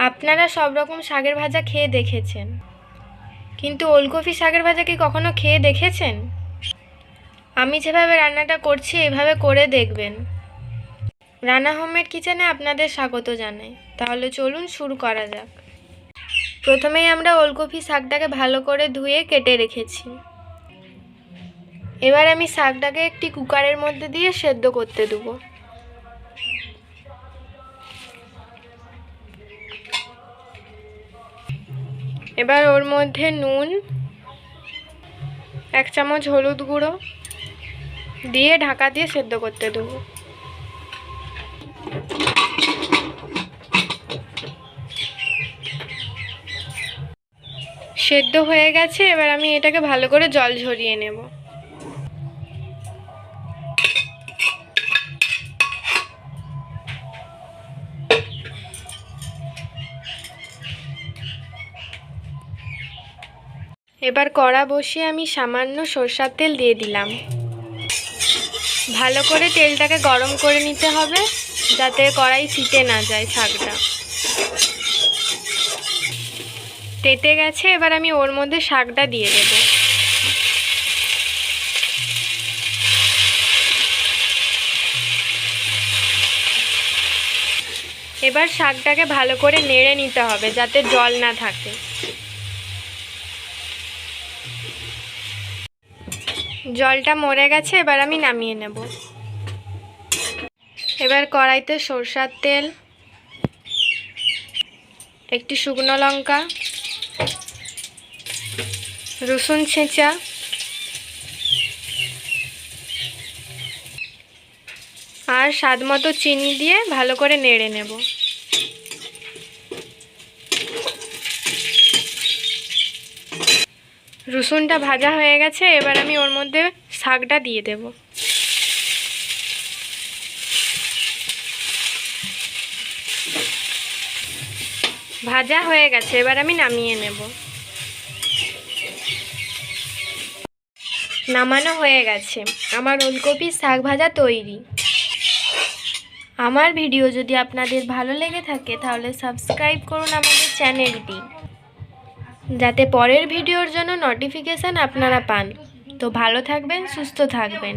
আপনারা সব রকম শাকের ভাজা খেয়ে দেখেছেন, কিন্তু ওলকপি শাকের ভাজা কি কখনো খেয়ে দেখেছেন? আমি যেভাবে রান্নাটা করছি এইভাবে করে দেখবেন। রানা হোমমেড কিচেনে আপনাদের স্বাগত জানাই। তাহলে চলুন শুরু করা যাক। প্রথমেই আমরা ওলকপি শাকটাকে ভালো করে ধুয়ে কেটে রেখেছি। এবার আমি শাকটাকে একটি কুকারের মধ্যে দিয়ে সেদ্ধ করতে দেবো। এবার ওর মধ্যে নুন, 1 চামচ হলুদ গুঁড়ো দিয়ে ঢাকা দিয়ে সেদ্ধ করতে দেবো। সেদ্ধ হয়ে গেছে, এবার আমি এটাকে ভালো করে জল ঝরিয়ে নেব। এবার কড়া বসিয়ে আমি সামান্য সরষের তেল দিয়ে দিলাম। ভালো করে তেলটাকে গরম করে নিতে হবে, যাতে কড়াই ফিটে না যায় শাকটা। তেতে গেছে, এবার আমি ওর মধ্যে শাকটা দিয়ে দেব। এবার শাকটাকে ভালো করে নেড়ে নিতে হবে, যাতে জল না থাকে। জলটা মরে গেছে, এবার আমি নামিয়ে নেব। এবার কড়াইতে সরষের তেল, একটি শুকনো লঙ্কা, রসুন ছেঁচা, আর স্বাদ মতো চিনি দিয়ে ভালো করে নেড়ে নেব। রসুনটা ভাজা হয়ে গেছে, এবার আমি ওর মধ্যে শাকটা দিয়ে দেব। ভাজা হয়ে গেছে, এবার আমি নামিয়ে নেব। নামানো হয়ে গেছে, আমার ওলকপির শাক ভাজা তৈরি। আমার ভিডিও যদি আপনাদের ভালো লেগে থাকে তাহলে সাবস্ক্রাইব করুন আমাদের চ্যানেলটি, যাতে পরের ভিডিওর জন্য নোটিফিকেশান আপনারা পান। তো ভালো থাকবেন, সুস্থ থাকবেন।